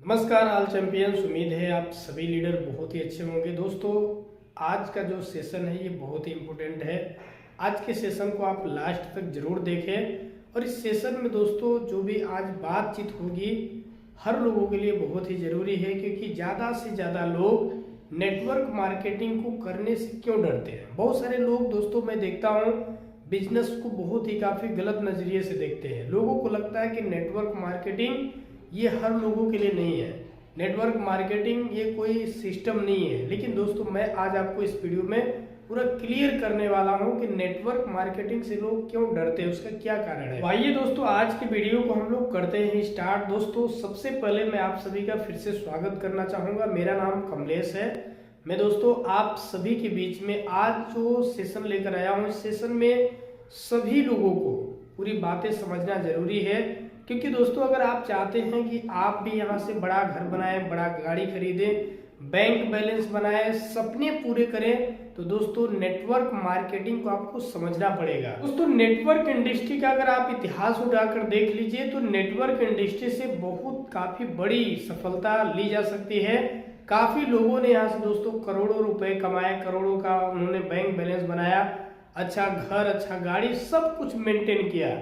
नमस्कार all champions. उम्मीद है आप सभी लीडर बहुत ही अच्छे होंगे। दोस्तों, आज का जो सेशन है ये बहुत ही इम्पोर्टेंट है। आज के सेशन को आप लास्ट तक जरूर देखें और इस सेशन में दोस्तों जो भी आज बातचीत होगी हर लोगों के लिए बहुत ही ज़रूरी है, क्योंकि ज़्यादा से ज़्यादा लोग नेटवर्क मार्केटिंग को करने से क्यों डरते हैं। बहुत सारे लोग दोस्तों मैं देखता हूँ बिजनेस को बहुत ही काफ़ी गलत नज़रिए से देखते हैं। लोगों को लगता है कि नेटवर्क मार्केटिंग ये हर लोगों के लिए नहीं है, नेटवर्क मार्केटिंग ये कोई सिस्टम नहीं है। लेकिन दोस्तों मैं आज आपको इस वीडियो में पूरा क्लियर करने वाला हूं कि नेटवर्क मार्केटिंग से लोग क्यों डरते हैं, उसका क्या कारण है। आइए दोस्तों आज की वीडियो को हम लोग करते हैं स्टार्ट। दोस्तों सबसे पहले मैं आप सभी का फिर से स्वागत करना चाहूँगा। मेरा नाम कमलेश है। मैं दोस्तों आप सभी के बीच में आज जो सेशन लेकर आया हूँ, इस सेशन में सभी लोगों को पूरी बातें समझना जरूरी है, क्योंकि दोस्तों अगर आप चाहते हैं कि आप भी यहाँ से बड़ा घर बनाएं, बड़ा गाड़ी खरीदें, बैंक बैलेंस बनाएं, सपने पूरे करें, तो दोस्तों नेटवर्क मार्केटिंग को आपको समझना पड़ेगा। दोस्तों नेटवर्क इंडस्ट्री का अगर आप इतिहास उठाकर देख लीजिए तो नेटवर्क इंडस्ट्री से बहुत काफी बड़ी सफलता ली जा सकती है। काफी लोगों ने यहाँ से दोस्तों करोड़ों रुपए कमाए, करोड़ों का उन्होंने बैंक बैलेंस बनाया, अच्छा घर, अच्छा गाड़ी, सब कुछ मेंटेन किया।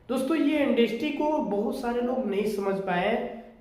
दोस्तों ये इंडस्ट्री को बहुत सारे लोग नहीं समझ पाए,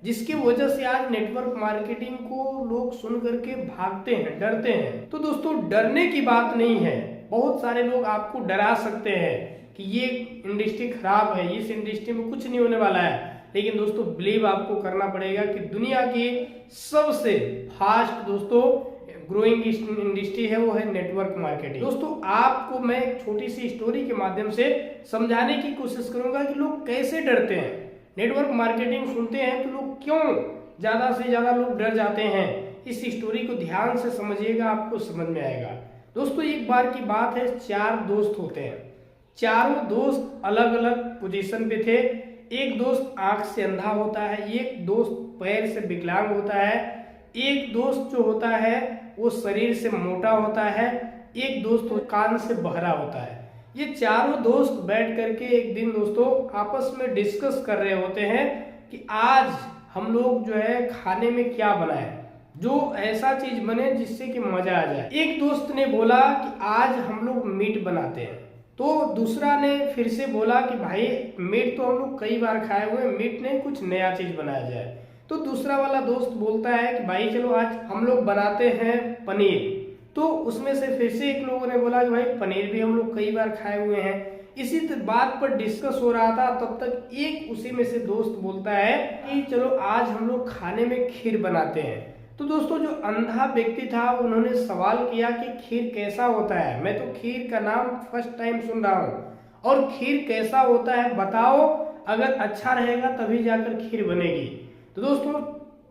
जिसकी वजह से आज नेटवर्क मार्केटिंग को लोग सुन करके भागते हैं, डरते हैं। तो दोस्तों डरने की बात नहीं है। बहुत सारे लोग आपको डरा सकते हैं कि ये इंडस्ट्री खराब है, इस इंडस्ट्री में कुछ नहीं होने वाला है। लेकिन दोस्तों बिलीव आपको करना पड़ेगा कि दुनिया की सबसे फास्ट दोस्तों ग्रोइंग इंडस्ट्री है वो है नेटवर्क मार्केटिंग। दोस्तों आपको मैं एक छोटी सी स्टोरी के माध्यम से समझाने की कोशिश करूंगा कि लोग कैसे डरते हैं। नेटवर्क मार्केटिंग सुनते हैं तो लोग क्यों ज्यादा से ज्यादा लोग डर जाते हैं। इस स्टोरी को ध्यान से समझिएगा, आपको समझ में आएगा। दोस्तों एक बार की बात है, 4 दोस्त होते हैं। चारों दोस्त अलग अलग पोजीशन पे थे। एक दोस्त आंख से अंधा होता है, एक दोस्त पैर से विकलांग होता है, एक दोस्त जो होता है वो शरीर से मोटा होता है, एक दोस्त कान से बहरा होता है। ये चारों दोस्त बैठ करके एक दिन दोस्तों आपस में डिस्कस कर रहे होते हैं कि आज हम लोग जो है खाने में क्या बनाए, जो ऐसा चीज बने जिससे कि मजा आ जाए। एक दोस्त ने बोला कि आज हम लोग मीट बनाते हैं, तो दूसरा ने फिर से बोला कि भाई मीट तो हम लोग कई बार खाए हुए, मीट नहीं कुछ नया चीज बनाया जाए। तो दूसरा वाला दोस्त बोलता है कि भाई चलो आज हम लोग बनाते हैं पनीर। तो उसमें से फिर से एक लोगों ने बोला कि भाई पनीर भी हम लोग कई बार खाए हुए हैं। इसी बात पर डिस्कस हो रहा था, तब तक एक उसी में से दोस्त बोलता है कि चलो आज हम लोग खाने में खीर बनाते हैं। तो दोस्तों जो अंधा व्यक्ति था उन्होंने सवाल किया कि खीर कैसा होता है, मैं तो खीर का नाम फर्स्ट टाइम सुन रहा हूँ, और खीर कैसा होता है बताओ, अगर अच्छा रहेगा तभी जाकर खीर बनेगी। तो दोस्तों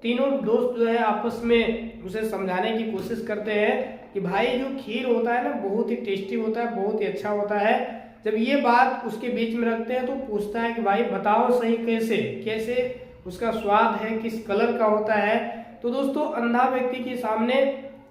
तीनों दोस्त जो है आपस में उसे समझाने की कोशिश करते हैं कि भाई जो खीर होता है ना बहुत ही टेस्टी होता है, बहुत ही अच्छा होता है। जब ये बात उसके बीच में रखते हैं तो पूछता है कि भाई बताओ सही कैसे कैसे उसका स्वाद है, किस कलर का होता है। तो दोस्तों अंधा व्यक्ति के सामने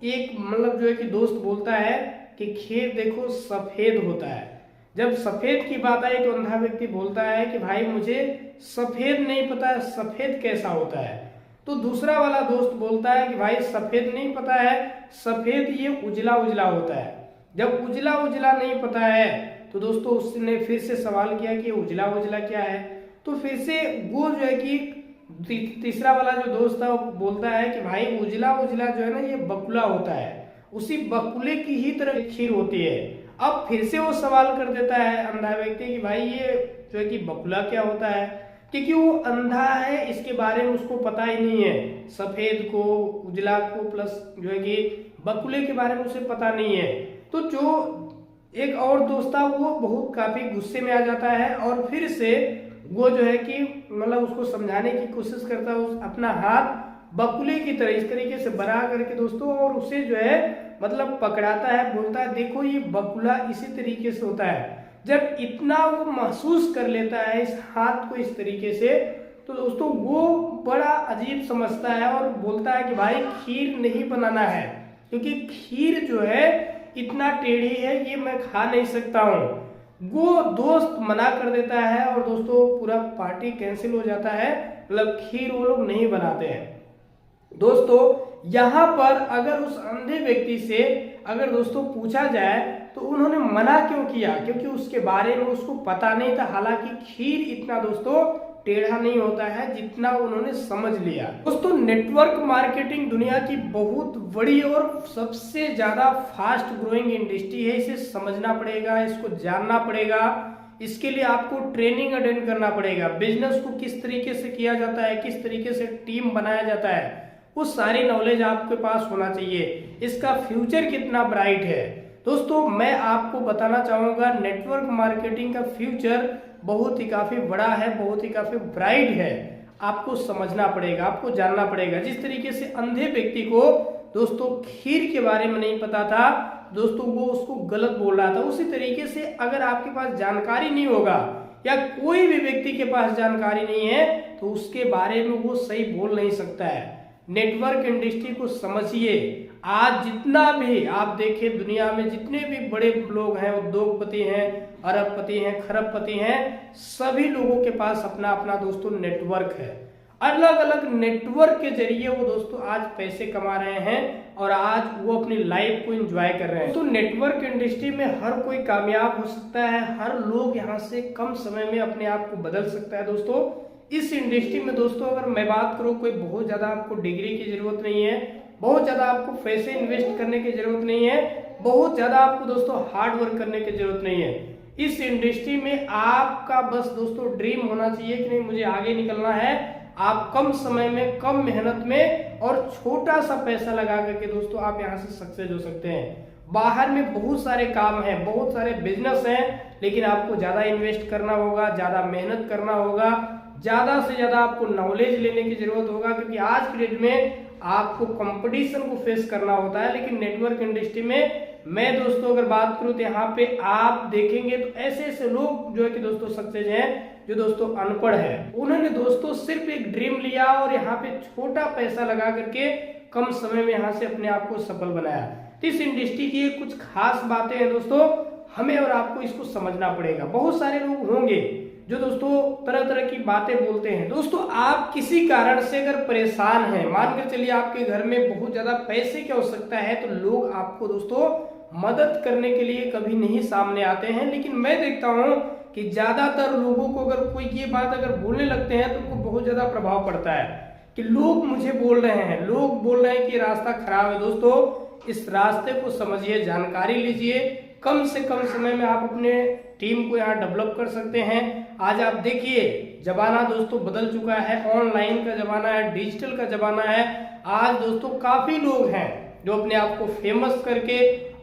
एक मतलब जो है कि दोस्त बोलता है कि खीर देखो सफेद होता है। जब सफेद की बात आई तो अंधा व्यक्ति बोलता है कि भाई मुझे सफेद नहीं पता है, सफेद कैसा होता है। तो दूसरा वाला दोस्त बोलता है कि भाई सफेद नहीं पता है, सफेद ये उजला उजला होता है। जब उजला उजला नहीं पता है तो दोस्तों उसने फिर से सवाल किया कि उजला उजला क्या है। तो फिर से वो जो है कि तीसरा वाला जो दोस्त था वो बोलता है कि भाई उजला उजला जो है ना ये बकुला होता है, उसी बकुले की ही तरह खीर होती है। अब फिर से वो सवाल कर देता है अंधा व्यक्ति कि भाई ये जो है कि बकुला क्या होता है, क्योंकि वो अंधा है, इसके बारे में उसको पता ही नहीं है। सफेद को, उजला को प्लस जो है कि बकुले के बारे में उसे पता नहीं है। तो जो एक और दोस्त था वो बहुत काफी गुस्से में आ जाता है और फिर से वो जो है कि मतलब उसको समझाने की कोशिश करता है, अपना हाथ बकुले की तरह इस तरीके से बना करके दोस्तों, और उसे जो है मतलब पकड़ाता है, बोलता है देखो ये बकुला इसी तरीके से होता है। जब इतना वो महसूस कर लेता है इस हाथ को इस तरीके से, तो दोस्तों वो बड़ा अजीब समझता है और बोलता है कि भाई खीर नहीं बनाना है, क्योंकि खीर जो है इतना टेढ़ी है, ये मैं खा नहीं सकता हूँ। वो दोस्त मना कर देता है और दोस्तों पूरा पार्टी कैंसिल हो जाता है, मतलब खीर वो लोग नहीं बनाते हैं। दोस्तों यहाँ पर अगर उस अंधे व्यक्ति से अगर दोस्तों पूछा जाए तो उन्होंने मना क्यों किया, क्योंकि उसके बारे में उसको पता नहीं था। हालांकि खीर इतना दोस्तों टेढ़ा नहीं होता है जितना उन्होंने समझ लिया। दोस्तों नेटवर्क मार्केटिंग दुनिया की बहुत बड़ी और सबसे ज्यादा फास्ट ग्रोइंग इंडस्ट्री है। इसे समझना पड़ेगा, इसको जानना पड़ेगा, इसके लिए आपको ट्रेनिंग अटेंड करना पड़ेगा। बिजनेस को किस तरीके से किया जाता है, किस तरीके से टीम बनाया जाता है, वो सारी नॉलेज आपके पास होना चाहिए। इसका फ्यूचर कितना ब्राइट है दोस्तों, मैं आपको बताना चाहूंगा नेटवर्क मार्केटिंग का फ्यूचर बहुत ही काफी बड़ा है, बहुत ही काफी ब्राइट है। आपको समझना पड़ेगा, आपको जानना पड़ेगा। जिस तरीके से अंधे व्यक्ति को दोस्तों खीर के बारे में नहीं पता था दोस्तों, वो उसको गलत बोल रहा था, उसी तरीके से अगर आपके पास जानकारी नहीं होगा या कोई भी व्यक्ति के पास जानकारी नहीं है तो उसके बारे में वो सही बोल नहीं सकता है। नेटवर्क इंडस्ट्री को समझिए। आज जितना भी आप देखें दुनिया में जितने भी बड़े लोग हैं, उद्योगपति हैं, अरबपति हैं, खरबपति हैं, सभी लोगों के पास अपना अपना दोस्तों नेटवर्क है। अलग अलग नेटवर्क के जरिए वो दोस्तों आज पैसे कमा रहे हैं और आज वो अपनी लाइफ को एंजॉय कर रहे हैं। तो नेटवर्क इंडस्ट्री में हर कोई कामयाब हो सकता है, हर लोग यहाँ से कम समय में अपने आप को बदल सकता है। दोस्तों इस इंडस्ट्री में दोस्तों अगर मैं बात करूं, कोई बहुत ज्यादा आपको डिग्री की जरूरत नहीं है, बहुत ज्यादा आपको पैसे इन्वेस्ट करने की जरूरत नहीं है, बहुत ज्यादा आपको दोस्तों हार्ड वर्क करने की जरूरत नहीं है। इस इंडस्ट्री में आपका बस दोस्तों ड्रीम होना चाहिए कि नहीं मुझे आगे निकलना है। आप कम समय में, कम मेहनत में और छोटा सा पैसा लगा करके दोस्तों आप यहाँ से सक्सेस हो सकते हैं। बाहर में बहुत सारे काम हैं, बहुत सारे बिजनेस हैं, लेकिन आपको ज्यादा इन्वेस्ट करना होगा, ज्यादा मेहनत करना होगा, ज्यादा से ज्यादा आपको नॉलेज लेने की जरूरत होगा, क्योंकि आज के डेट में आपको कंपटीशन को फेस करना होता है। लेकिन नेटवर्क इंडस्ट्री में मैं दोस्तों अगर बात करूं तो यहाँ पे आप देखेंगे तो ऐसे ऐसे लोग जो है कि दोस्तों सक्सेस हैं जो दोस्तों अनपढ़ है। उन्होंने दोस्तों सिर्फ एक ड्रीम लिया और यहाँ पे छोटा पैसा लगा करके कम समय में यहाँ से अपने आप को सफल बनाया। तो इस इंडस्ट्री की कुछ खास बातें हैं दोस्तों, हमें और आपको इसको समझना पड़ेगा। बहुत सारे लोग होंगे जो दोस्तों तरह तरह की बातें बोलते हैं। दोस्तों आप किसी कारण से अगर परेशान हैं, मानकर चलिए आपके घर में बहुत ज्यादा पैसे की आवश्यकता है, तो लोग आपको दोस्तों मदद करने के लिए कभी नहीं सामने आते हैं। लेकिन मैं देखता हूं कि ज्यादातर लोगों को अगर कोई ये बात अगर बोलने लगते हैं तो उनको बहुत ज्यादा प्रभाव पड़ता है कि लोग मुझे बोल रहे हैं, लोग बोल रहे हैं कि रास्ता खराब है। दोस्तों इस रास्ते को समझिए, जानकारी लीजिए, कम से कम समय में आप अपने टीम को यहाँ डेवलप कर सकते हैं। आज आप देखिए जमाना दोस्तों बदल चुका है, ऑनलाइन का जमाना है, डिजिटल का जमाना है। आज दोस्तों काफी लोग हैं जो अपने आप को फेमस करके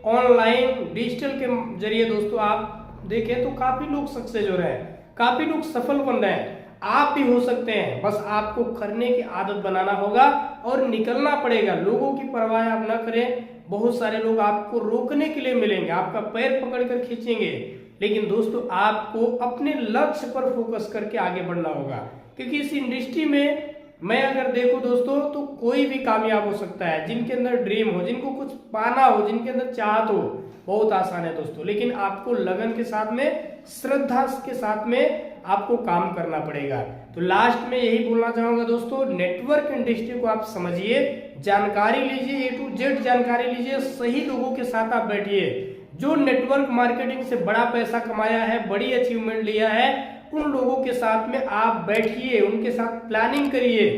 ऑनलाइन डिजिटल के जरिए दोस्तों आप देखें तो काफी लोग सक्सेस हो रहे हैं, काफी लोग सफल बन रहे हैं। आप भी हो सकते हैं, बस आपको करने की आदत बनाना होगा और निकलना पड़ेगा। लोगों की परवाह आप न करें। बहुत सारे लोग आपको रोकने के लिए मिलेंगे, आपका पैर पकड़कर खींचेंगे, लेकिन दोस्तों आपको अपने लक्ष्य पर फोकस करके आगे बढ़ना होगा। क्योंकि इस इंडस्ट्री में मैं अगर देखूं दोस्तों तो कोई भी कामयाब हो सकता है। जिनके अंदर ड्रीम हो, जिनको कुछ पाना हो, जिनके अंदर चाहत हो, बहुत आसान है दोस्तों। लेकिन आपको लगन के साथ में, श्रद्धा के साथ में आपको काम करना पड़ेगा। तो लास्ट में यही बोलना चाहूंगा दोस्तों, नेटवर्क इंडस्ट्री को आप समझिए, जानकारी लीजिए, A to Z जानकारी लीजिए, सही लोगों के साथ आप बैठिए। जो नेटवर्क मार्केटिंग से बड़ा पैसा कमाया है, बड़ी अचीवमेंट लिया है, उन लोगों के साथ में आप बैठिए, उनके साथ प्लानिंग करिए,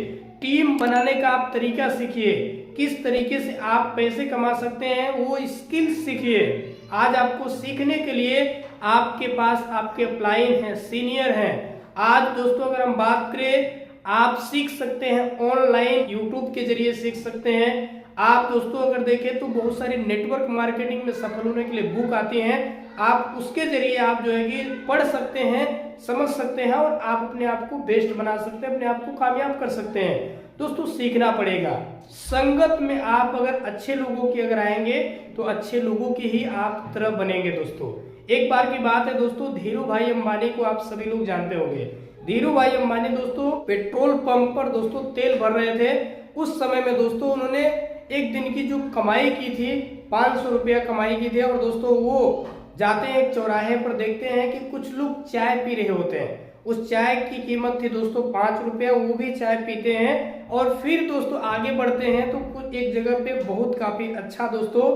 टीम बनाने का आप तरीका सीखिए, किस तरीके से आप पैसे कमा सकते हैं वो स्किल सीखिए। आज आपको सीखने के लिए आपके पास आपके अपलाइन हैं, सीनियर हैं। आज दोस्तों अगर हम बात करें, आप सीख सकते हैं ऑनलाइन, यूट्यूब के जरिए सीख सकते हैं। आप दोस्तों अगर देखें तो बहुत सारी नेटवर्क मार्केटिंग में सफल होने के लिए बुक आती हैं, आप उसके जरिए आप जो है कि पढ़ सकते हैं, समझ सकते हैं और आप अपने आप को बेस्ट बना सकते हैं, अपने आप को कामयाब कर सकते हैं। दोस्तों सीखना पड़ेगा। संगत में आप अगर अच्छे लोगों की अगर आएंगे तो अच्छे लोगों की ही आप तरह बनेंगे। दोस्तों एक बार की बात है दोस्तों, धीरू भाई अंबानी को आप सभी लोग जानते होंगे। धीरू भाई अंबानी दोस्तों पेट्रोल पंप पर दोस्तों तेल भर रहे थे। उस समय में दोस्तों उन्होंने एक दिन की जो कमाई की थी, 500 रुपया कमाई की थी, और दोस्तों वो जाते हैं एक चौराहे पर, देखते हैं कि कुछ लोग चाय पी रहे होते हैं। उस चाय की कीमत थी दोस्तों 5 रुपया, वो भी चाय पीते हैं और फिर दोस्तों आगे बढ़ते हैं तो कुछ एक जगह पे बहुत काफी अच्छा दोस्तों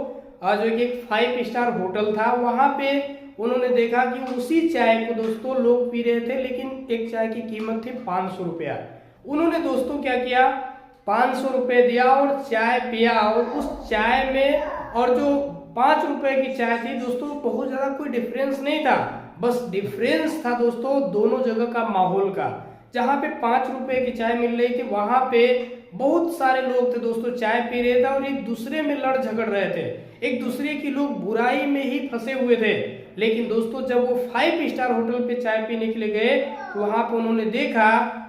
जो एक 5 स्टार होटल था, वहां पे उन्होंने देखा कि उसी चाय को दोस्तों लोग पी रहे थे, लेकिन एक चाय की कीमत थी 500 रुपया। उन्होंने दोस्तों क्या किया, 500 रुपये दिया और चाय पिया, और उस चाय में और जो 5 रुपए की चाय थी दोस्तों बहुत ज्यादा कोई डिफरेंस नहीं था, बस डिफरेंस था दोस्तों दोनों जगह का माहौल का। जहाँ पे 5 रुपए की चाय मिल रही थी वहां पे बहुत सारे लोग थे दोस्तों चाय पी रहे थे और एक दूसरे में लड़ झगड़ रहे थे, एक दूसरे की लोग बुराई में ही फंसे हुए थे। लेकिन दोस्तों जब वो 5 स्टार होटल पे चाय पीने के लिए गए तो वहां पे उन्होंने देखा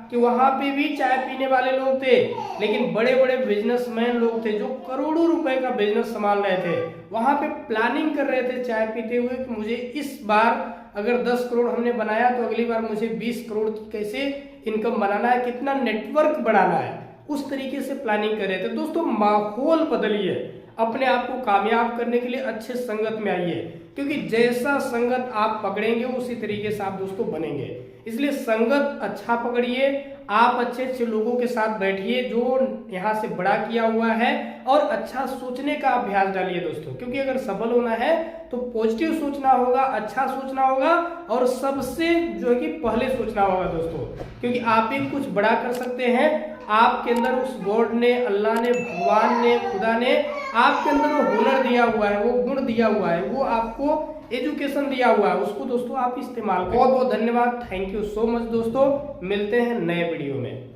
कि वहां पे भी चाय पीने वाले लोग थे, लेकिन बड़े बड़े बिजनेसमैन लोग थे जो करोड़ों रुपए का बिजनेस संभाल रहे थे, वहां पे प्लानिंग कर रहे थे चाय पीते हुए कि मुझे इस बार अगर 10 करोड़ हमने बनाया तो अगली बार मुझे 20 करोड़ की कैसे इनकम बनाना है, कितना नेटवर्क बढ़ाना है, उस तरीके से प्लानिंग कर रहे थे। दोस्तों माहौल बदलिए, अपने आप को कामयाब करने के लिए अच्छे संगत में आइए, क्योंकि जैसा संगत आप पकड़ेंगे उसी तरीके से आप दोस्तों बनेंगे। इसलिए संगत अच्छा पकड़िए, आप अच्छे अच्छे लोगों के साथ बैठिए जो यहाँ से बड़ा किया हुआ है, और अच्छा सोचने का अभ्यास डालिए दोस्तों, क्योंकि अगर सफल होना है तो पॉजिटिव सोचना होगा, अच्छा सोचना होगा, और सबसे जो है कि पहले सोचना होगा दोस्तों, क्योंकि आप ही कुछ बड़ा कर सकते हैं। आपके अंदर उस गॉड ने, अल्लाह ने, भगवान ने, खुदा ने आपके अंदर वो हुनर दिया हुआ है, वो गुण दिया हुआ है, वो आपको एजुकेशन दिया हुआ है, उसको दोस्तों आप इस्तेमाल करें। बहुत बहुत धन्यवाद, थैंक यू सो मच दोस्तों, मिलते हैं नए वीडियो में।